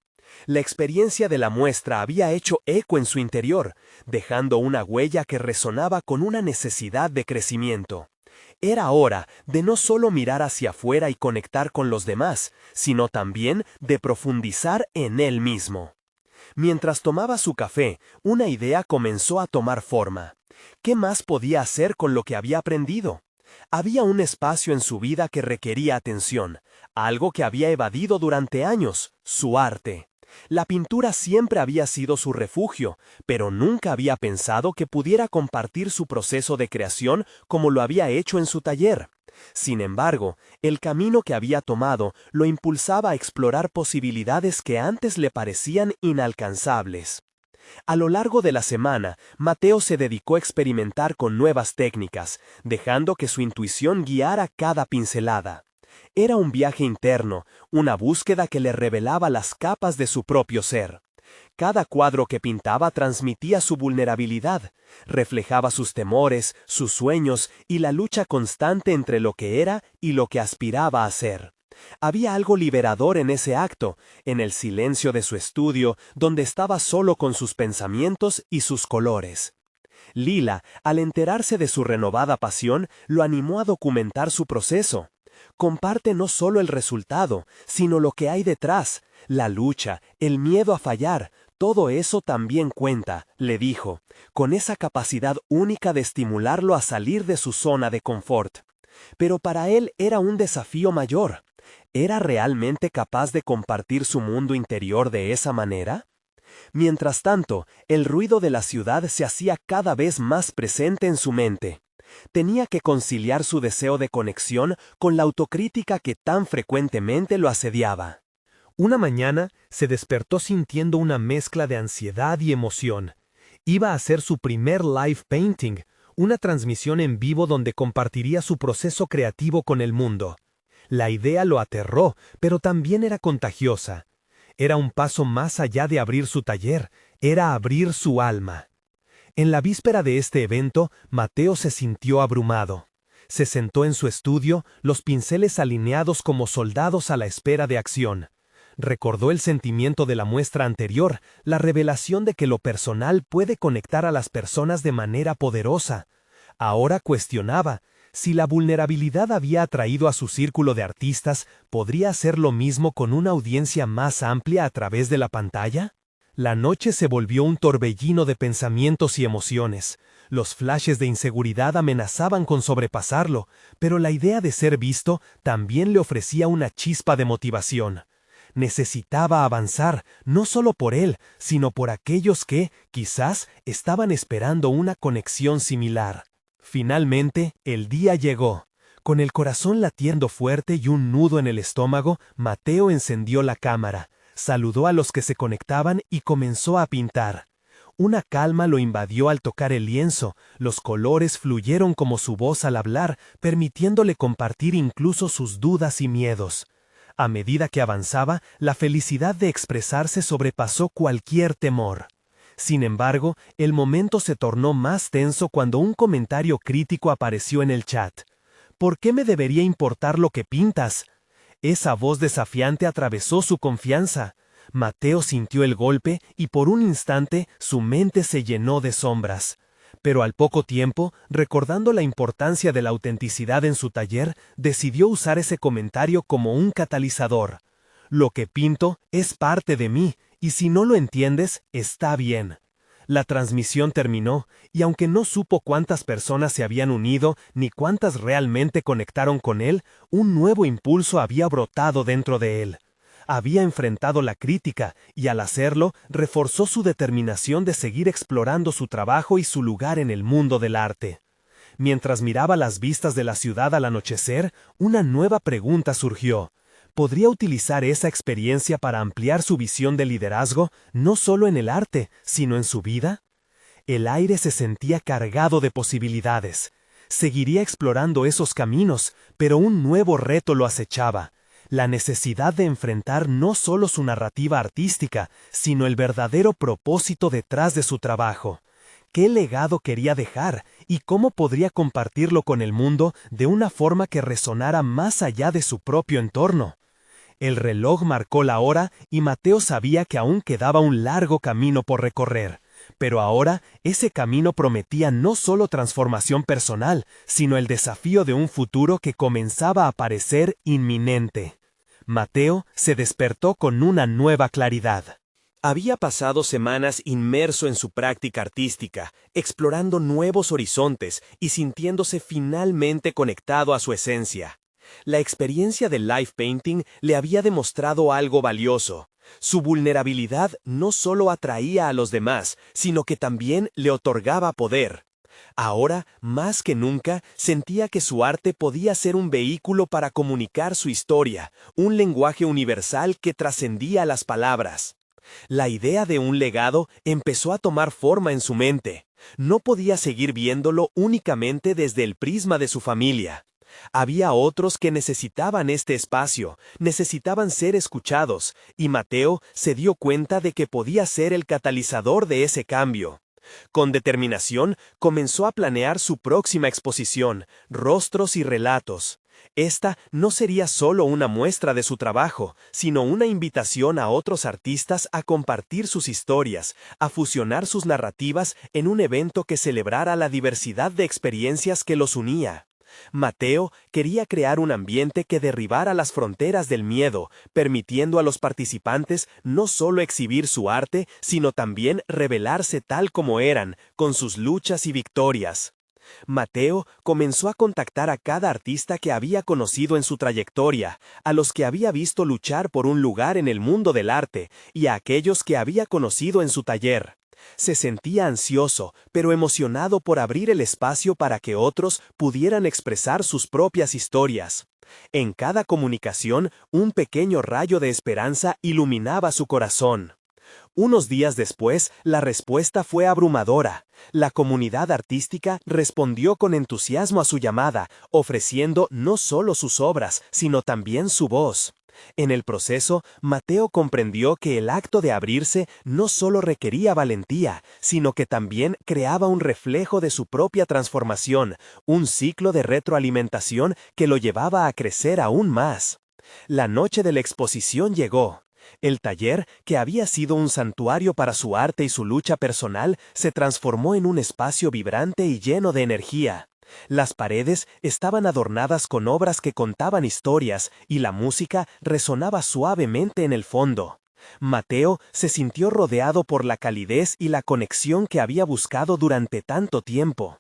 La experiencia de la muestra había hecho eco en su interior, dejando una huella que resonaba con una necesidad de crecimiento. Era hora de no solo mirar hacia afuera y conectar con los demás, sino también de profundizar en él mismo. Mientras tomaba su café, una idea comenzó a tomar forma. ¿Qué más podía hacer con lo que había aprendido? Había un espacio en su vida que requería atención, algo que había evadido durante años, su arte. La pintura siempre había sido su refugio, pero nunca había pensado que pudiera compartir su proceso de creación como lo había hecho en su taller. Sin embargo, el camino que había tomado lo impulsaba a explorar posibilidades que antes le parecían inalcanzables. A lo largo de la semana, Mateo se dedicó a experimentar con nuevas técnicas, dejando que su intuición guiara cada pincelada. Era un viaje interno, una búsqueda que le revelaba las capas de su propio ser. Cada cuadro que pintaba transmitía su vulnerabilidad, reflejaba sus temores, sus sueños y la lucha constante entre lo que era y lo que aspiraba a ser. Había algo liberador en ese acto, en el silencio de su estudio, donde estaba solo con sus pensamientos y sus colores. Lila, al enterarse de su renovada pasión, lo animó a documentar su proceso. Comparte no solo el resultado, sino lo que hay detrás, la lucha, el miedo a fallar, todo eso también cuenta, le dijo, con esa capacidad única de estimularlo a salir de su zona de confort. Pero para él era un desafío mayor. ¿Era realmente capaz de compartir su mundo interior de esa manera? Mientras tanto, el ruido de la ciudad se hacía cada vez más presente en su mente. Tenía que conciliar su deseo de conexión con la autocrítica que tan frecuentemente lo asediaba. Una mañana se despertó sintiendo una mezcla de ansiedad y emoción. Iba a hacer su primer live painting, una transmisión en vivo donde compartiría su proceso creativo con el mundo. La idea lo aterró, pero también era contagiosa. Era un paso más allá de abrir su taller, era abrir su alma. En la víspera de este evento, Mateo se sintió abrumado. Se sentó en su estudio, los pinceles alineados como soldados a la espera de acción. Recordó el sentimiento de la muestra anterior, la revelación de que lo personal puede conectar a las personas de manera poderosa. Ahora cuestionaba, si la vulnerabilidad había atraído a su círculo de artistas, ¿podría hacer lo mismo con una audiencia más amplia a través de la pantalla? La noche se volvió un torbellino de pensamientos y emociones. Los flashes de inseguridad amenazaban con sobrepasarlo, pero la idea de ser visto también le ofrecía una chispa de motivación. Necesitaba avanzar, no solo por él, sino por aquellos que, quizás, estaban esperando una conexión similar. Finalmente, el día llegó. Con el corazón latiendo fuerte y un nudo en el estómago, Mateo encendió la cámara, saludó a los que se conectaban y comenzó a pintar. Una calma lo invadió al tocar el lienzo, los colores fluyeron como su voz al hablar, permitiéndole compartir incluso sus dudas y miedos. A medida que avanzaba, la felicidad de expresarse sobrepasó cualquier temor. Sin embargo, el momento se tornó más tenso cuando un comentario crítico apareció en el chat. ¿Por qué me debería importar lo que pintas? Esa voz desafiante atravesó su confianza. Mateo sintió el golpe y por un instante su mente se llenó de sombras. Pero al poco tiempo, recordando la importancia de la autenticidad en su taller, decidió usar ese comentario como un catalizador. Lo que pinto es parte de mí, y si no lo entiendes, está bien. La transmisión terminó, y aunque no supo cuántas personas se habían unido ni cuántas realmente conectaron con él, un nuevo impulso había brotado dentro de él. Había enfrentado la crítica, y al hacerlo, reforzó su determinación de seguir explorando su trabajo y su lugar en el mundo del arte. Mientras miraba las vistas de la ciudad al anochecer, una nueva pregunta surgió. ¿Podría utilizar esa experiencia para ampliar su visión de liderazgo, no solo en el arte, sino en su vida? El aire se sentía cargado de posibilidades. Seguiría explorando esos caminos, pero un nuevo reto lo acechaba. La necesidad de enfrentar no solo su narrativa artística, sino el verdadero propósito detrás de su trabajo. ¿Qué legado quería dejar y cómo podría compartirlo con el mundo de una forma que resonara más allá de su propio entorno? El reloj marcó la hora y Mateo sabía que aún quedaba un largo camino por recorrer. Pero ahora ese camino prometía no solo transformación personal, sino el desafío de un futuro que comenzaba a parecer inminente. Mateo se despertó con una nueva claridad. Había pasado semanas inmerso en su práctica artística, explorando nuevos horizontes y sintiéndose finalmente conectado a su esencia. La experiencia del live painting le había demostrado algo valioso. Su vulnerabilidad no solo atraía a los demás, sino que también le otorgaba poder. Ahora, más que nunca, sentía que su arte podía ser un vehículo para comunicar su historia, un lenguaje universal que trascendía las palabras. La idea de un legado empezó a tomar forma en su mente. No podía seguir viéndolo únicamente desde el prisma de su familia. Había otros que necesitaban este espacio, necesitaban ser escuchados, y Mateo se dio cuenta de que podía ser el catalizador de ese cambio. Con determinación, comenzó a planear su próxima exposición, Rostros y Relatos. Esta no sería solo una muestra de su trabajo, sino una invitación a otros artistas a compartir sus historias, a fusionar sus narrativas en un evento que celebrara la diversidad de experiencias que los unía. Mateo quería crear un ambiente que derribara las fronteras del miedo, permitiendo a los participantes no solo exhibir su arte, sino también revelarse tal como eran, con sus luchas y victorias. Mateo comenzó a contactar a cada artista que había conocido en su trayectoria, a los que había visto luchar por un lugar en el mundo del arte y a aquellos que había conocido en su taller. Se sentía ansioso, pero emocionado por abrir el espacio para que otros pudieran expresar sus propias historias. En cada comunicación, un pequeño rayo de esperanza iluminaba su corazón. Unos días después, la respuesta fue abrumadora. La comunidad artística respondió con entusiasmo a su llamada, ofreciendo no solo sus obras, sino también su voz. En el proceso, Mateo comprendió que el acto de abrirse no solo requería valentía, sino que también creaba un reflejo de su propia transformación, un ciclo de retroalimentación que lo llevaba a crecer aún más. La noche de la exposición llegó. El taller, que había sido un santuario para su arte y su lucha personal, se transformó en un espacio vibrante y lleno de energía. Las paredes estaban adornadas con obras que contaban historias y la música resonaba suavemente en el fondo. Mateo se sintió rodeado por la calidez y la conexión que había buscado durante tanto tiempo.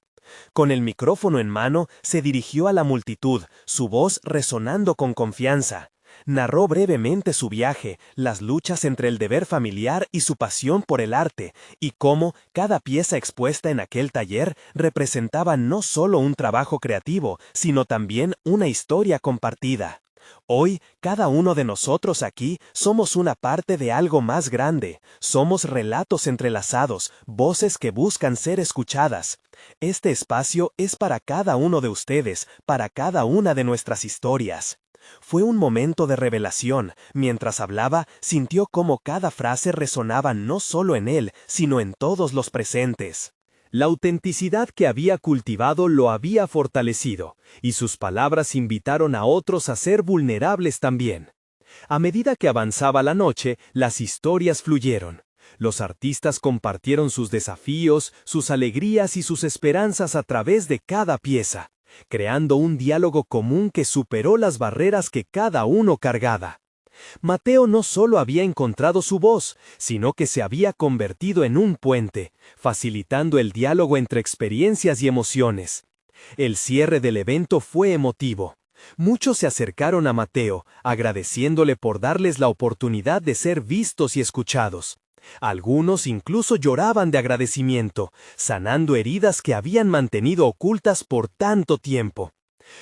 Con el micrófono en mano, se dirigió a la multitud, su voz resonando con confianza. Narró brevemente su viaje, las luchas entre el deber familiar y su pasión por el arte, y cómo cada pieza expuesta en aquel taller representaba no solo un trabajo creativo, sino también una historia compartida. Hoy, cada uno de nosotros aquí somos una parte de algo más grande. Somos relatos entrelazados, voces que buscan ser escuchadas. Este espacio es para cada uno de ustedes, para cada una de nuestras historias. Fue un momento de revelación. Mientras hablaba, sintió cómo cada frase resonaba no solo en él, sino en todos los presentes. La autenticidad que había cultivado lo había fortalecido, y sus palabras invitaron a otros a ser vulnerables también. A medida que avanzaba la noche, las historias fluyeron. Los artistas compartieron sus desafíos, sus alegrías y sus esperanzas a través de cada pieza, creando un diálogo común que superó las barreras que cada uno cargaba. Mateo no solo había encontrado su voz, sino que se había convertido en un puente, facilitando el diálogo entre experiencias y emociones. El cierre del evento fue emotivo. Muchos se acercaron a Mateo, agradeciéndole por darles la oportunidad de ser vistos y escuchados. Algunos incluso lloraban de agradecimiento, sanando heridas que habían mantenido ocultas por tanto tiempo.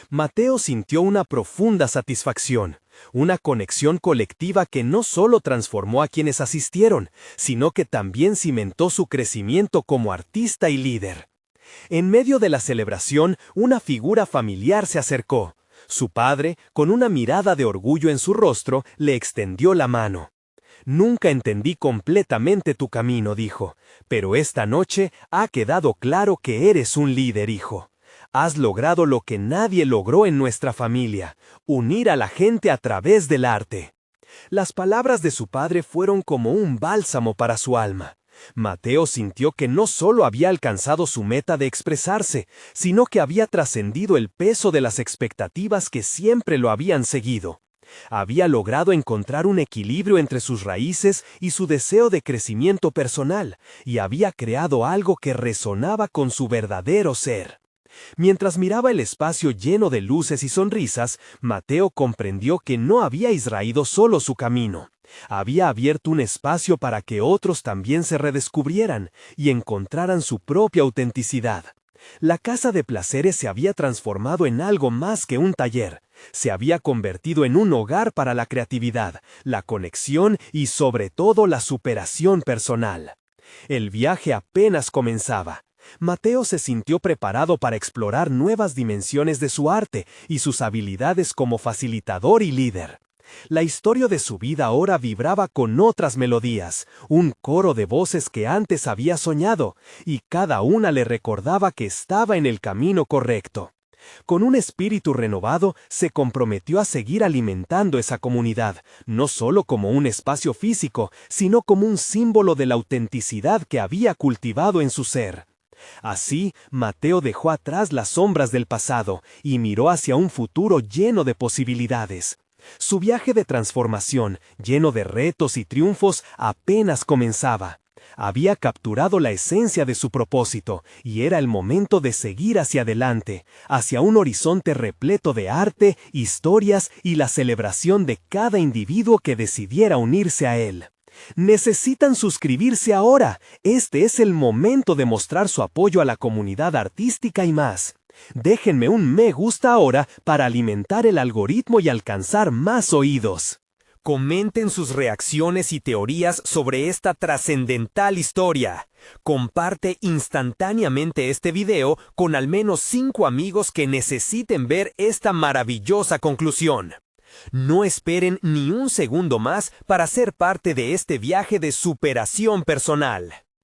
Mateo sintió una profunda satisfacción, una conexión colectiva que no solo transformó a quienes asistieron, sino que también cimentó su crecimiento como artista y líder. En medio de la celebración, una figura familiar se acercó. Su padre, con una mirada de orgullo en su rostro, le extendió la mano. «Nunca entendí completamente tu camino», dijo, «pero esta noche ha quedado claro que eres un líder, hijo. Has logrado lo que nadie logró en nuestra familia, unir a la gente a través del arte». Las palabras de su padre fueron como un bálsamo para su alma. Mateo sintió que no solo había alcanzado su meta de expresarse, sino que había trascendido el peso de las expectativas que siempre lo habían seguido. Había logrado encontrar un equilibrio entre sus raíces y su deseo de crecimiento personal, y había creado algo que resonaba con su verdadero ser. Mientras miraba el espacio lleno de luces y sonrisas, Mateo comprendió que no había israído solo su camino. Había abierto un espacio para que otros también se redescubrieran y encontraran su propia autenticidad. La casa de placeres se había transformado en algo más que un taller. Se había convertido en un hogar para la creatividad, la conexión y sobre todo la superación personal. El viaje apenas comenzaba. Mateo se sintió preparado para explorar nuevas dimensiones de su arte y sus habilidades como facilitador y líder. La historia de su vida ahora vibraba con otras melodías, un coro de voces que antes había soñado, y cada una le recordaba que estaba en el camino correcto. Con un espíritu renovado, se comprometió a seguir alimentando esa comunidad, no solo como un espacio físico, sino como un símbolo de la autenticidad que había cultivado en su ser. Así, Mateo dejó atrás las sombras del pasado y miró hacia un futuro lleno de posibilidades. Su viaje de transformación, lleno de retos y triunfos, apenas comenzaba. Había capturado la esencia de su propósito, y era el momento de seguir hacia adelante, hacia un horizonte repleto de arte, historias y la celebración de cada individuo que decidiera unirse a él. Necesitan suscribirse ahora. Este es el momento de mostrar su apoyo a la comunidad artística y más. Déjenme un me gusta ahora para alimentar el algoritmo y alcanzar más oídos. Comenten sus reacciones y teorías sobre esta trascendental historia. Comparte instantáneamente este video con al menos 5 amigos que necesiten ver esta maravillosa conclusión. No esperen ni un segundo más para ser parte de este viaje de superación personal.